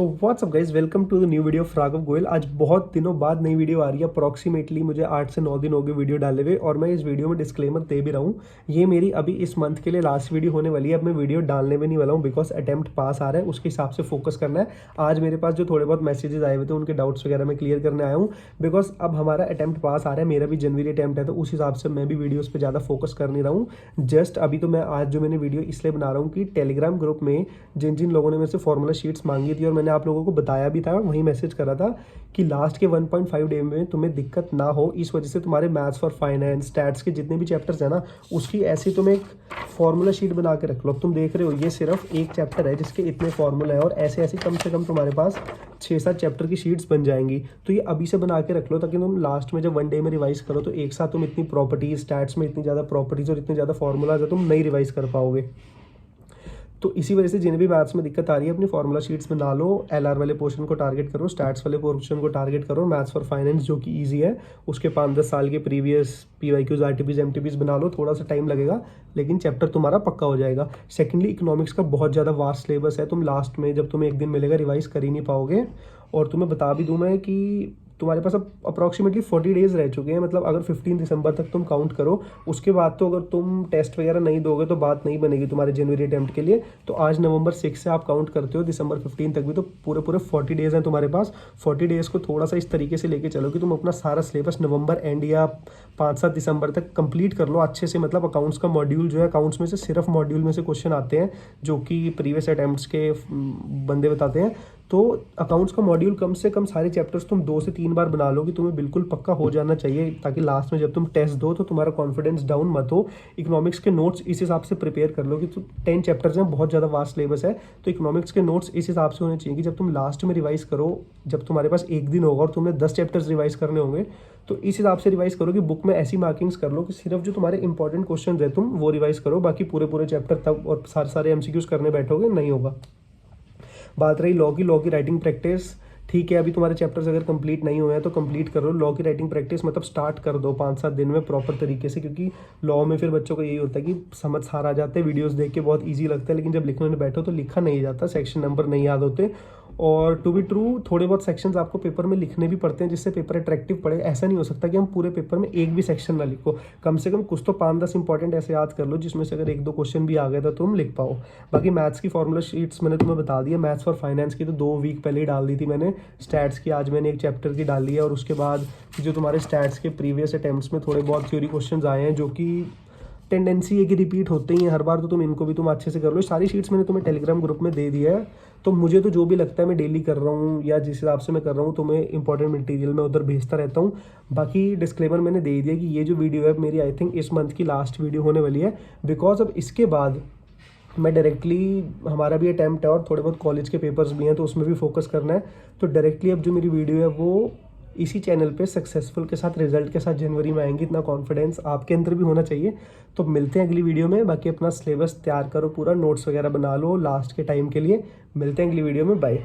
तो what's up guys, welcome to the new video of Raghav Goyal. आज बहुत दिनों बाद नई वीडियो आ रही है। अप्रॉक्सीमेटली मुझे 8 से 9 दिन हो गए वीडियो डाले हुए, और मैं इस वीडियो में डिस्क्लेमर दे भी रहा हूँ। ये मेरी अभी इस मंथ के लिए लास्ट वीडियो होने वाली है। अब मैं वीडियो डालने भी नहीं वाला हूँ बिकॉज अटेम्प्ट पास आ रहा है, उसके हिसाब से फोकस करना है। आज मेरे पास जो थोड़े बहुत मैसेजेस आए हुए थे उनके डाउट्स वगैरह मैं क्लियर करने आया हूँ बिकॉज अब हमारा अटेम्प्ट पास आ रहा है। मेरा भी जनवरी अटेम्प्ट है, तो उस हिसाब से मैं भी वीडियोज़ पर ज़्यादा फोकस कर नहीं रहा हूँ। जस्ट अभी तो मैं आज जो मैंने वीडियो इसलिए बना रहा हूँ कि टेलीग्राम ग्रुप में जिन जिन लोगों ने मेरे से फॉर्मूला शीट्स मांगी थी और मैंने आप लोगों को बताया भी था, वही मैसेज करा था कि लास्ट के 1.5 डे में तुम्हें दिक्कत ना हो, इस वजह से तुम्हारे मैथ्स फॉर फाइनेंस, स्टैट्स के जितने भी चैप्टर्स हैं ना, उसकी ऐसी तुम एक फॉर्मूला शीट बना के रख लो। अब तुम देख रहे हो ये सिर्फ एक चैप्टर है जिसके इतने फॉर्मूला है, और ऐसे ऐसे कम से कम तुम्हारे पास 6-7 चैप्टर की शीट्स बन जाएंगी। तो ये अभी से बना के रख लो ताकि तुम लास्ट में जब 1 डे में रिवाइज करो तो एक साथ तुम इतनी प्रॉपर्टीज, स्टैट्स में इतनी ज़्यादा प्रॉपर्टीज और इतने ज़्यादा फॉर्मूलाज है तुम नहीं रिवाइज कर पाओगे। तो इसी वजह से जिन्हें भी मैथ्स में दिक्कत आ रही है अपनी फॉर्मूला शीट्स में ना लो। एलआर वाले पोर्शन को टारगेट करो, स्टैट्स वाले पोर्शन को टारगेट करो, मैथ्स फॉर फाइनेंस जो कि इजी है उसके 5-10 साल के प्रीवियस पीवाईक्यूज, आरटीपीज, एमटीपीज बना लो। थोड़ा सा टाइम लगेगा लेकिन चैप्टर तुम्हारा पक्का हो जाएगा। सेकेंडली, इकोनॉमिक्स का बहुत ज़्यादा वास्ट सिलेबस है। तुम लास्ट में जब तुम्हें एक दिन मिलेगा रिवाइज कर ही नहीं पाओगे। और तुम्हें बता भी दूँ मैं कि तुम्हारे पास अब अप्रॉक्सीमेटली 40 डेज रह चुके हैं। मतलब अगर 15 दिसंबर तक तुम काउंट करो, उसके बाद तो अगर तुम टेस्ट वगैरह नहीं दोगे तो बात नहीं बनेगी तुम्हारे जनवरी अटेम्प्ट के लिए। तो आज नवंबर 6 से आप काउंट करते हो दिसंबर 15 तक भी, तो पूरे पूरे 40 डेज हैं तुम्हारे पास। 40 डेज को थोड़ा सा इस तरीके से लेके चलो कि तुम अपना सारा सिलेबस नवंबर एंड या 5-7 दिसंबर तक कंप्लीट कर लो अच्छे से। मतलब अकाउंट्स का मॉड्यूल जो है, अकाउंट्स में से सिर्फ मॉड्यूल में से क्वेश्चन आते हैं जो कि प्रीवियस अटेम्प्ट्स के बंदे बताते हैं। तो अकाउंट्स का मॉड्यूल कम से कम सारे चैप्टर्स तुम 2 से 3 बार बना लो कि तुम्हें बिल्कुल पक्का हो जाना चाहिए, ताकि लास्ट में जब तुम टेस्ट दो तो तुम्हारा कॉन्फिडेंस डाउन मत हो। इकोनॉमिक्स के नोट्स इस हिसाब से प्रिपेयर कर लो कि 10 चैप्टर्स हैं, बहुत ज़्यादा वास्ट सिलेबस है। तो इकोनॉमिक्स के नोट्स इस हिसाब से होने चाहिए कि जब तुम लास्ट में रिवाइज करो, जब तुम्हारे पास एक दिन होगा और तुमने 10 चैप्टर्स रिवाइज करने होंगे, तो इस हिसाब से रिवाइज करो कि बुक में ऐसी मार्किंग्स कर लो कि सिर्फ जो तुम्हारे इंपॉर्टेंट क्वेश्चन है तुम वो रिवाइज करो, बाकी पूरे पूरे चैप्टर तब और सारे एमसीक्यूज करने बैठोगे नहीं होगा। बात रही लॉ की राइटिंग प्रैक्टिस, ठीक है अभी तुम्हारे चैप्टर्स अगर कंप्लीट नहीं हुए हैं तो कंप्लीट कर लो। लॉ की राइटिंग प्रैक्टिस मतलब स्टार्ट कर दो 5-7 दिन में प्रॉपर तरीके से, क्योंकि लॉ में फिर बच्चों को यही होता है कि समझ सार आ जाते हैं, वीडियोस देख के बहुत इजी लगता है, लेकिन जब लिखने में बैठो तो लिखा नहीं जाता, सेक्शन नंबर नहीं याद होते। और टू बी ट्रू, थोड़े बहुत सेक्शंस आपको पेपर में लिखने भी पड़ते हैं जिससे पेपर अट्रैक्टिव पड़े। ऐसा नहीं हो सकता कि हम पूरे पेपर में एक भी सेक्शन ना लिखो, कम से कम कुछ तो 5-10 इंपॉर्टेंट ऐसे याद कर लो जिसमें से अगर 1-2 क्वेश्चन भी आ गए तो तुम लिख पाओ। बाकी मैथ्स की फॉर्मूला शीट्स मैंने तुम्हें बता दिया। मैथ्स फॉर फाइनेंस की तो 2 वीक पहले ही डाल दी थी मैंने। स्टैट्स की आज मैंने एक चैप्टर की डाली है, और उसके बाद जो तुम्हारे स्टैट्स के प्रीवियस अटेम्प्ट्स में थोड़े बहुत थ्योरी क्वेश्चन आए हैं जो कि टेंडेंसी है कि रिपीट होते ही हैं हर बार, तो तुम इनको भी तुम अच्छे से कर लो। सारी शीट्स मैंने तुम्हें टेलीग्राम ग्रुप में दे दिया है। तो मुझे तो जो भी लगता है मैं डेली कर रहा हूँ या जिस हिसाब से मैं कर रहा हूँ, तो मैं इंपॉर्टेंट मटेरियल मैं उधर भेजता रहता हूँ। बाकी डिस्क्लेमर मैंने दे दिया कि ये जो वीडियो है मेरी आई थिंक इस मंथ की लास्ट वीडियो होने वाली है, बिकॉज अब इसके बाद मैं डायरेक्टली, हमारा भी अटैम्प्ट है और थोड़े बहुत कॉलेज के पेपर्स भी हैं तो उसमें भी फोकस करना है। तो डायरेक्टली अब जो मेरी वीडियो है वो इसी चैनल पे सक्सेसफुल के साथ, रिजल्ट के साथ जनवरी में आएंगी। इतना कॉन्फिडेंस आपके अंदर भी होना चाहिए। तो मिलते हैं अगली वीडियो में। बाकी अपना सिलेबस तैयार करो, पूरा नोट्स वगैरह बना लो लास्ट के टाइम के लिए। मिलते हैं अगली वीडियो में, बाय।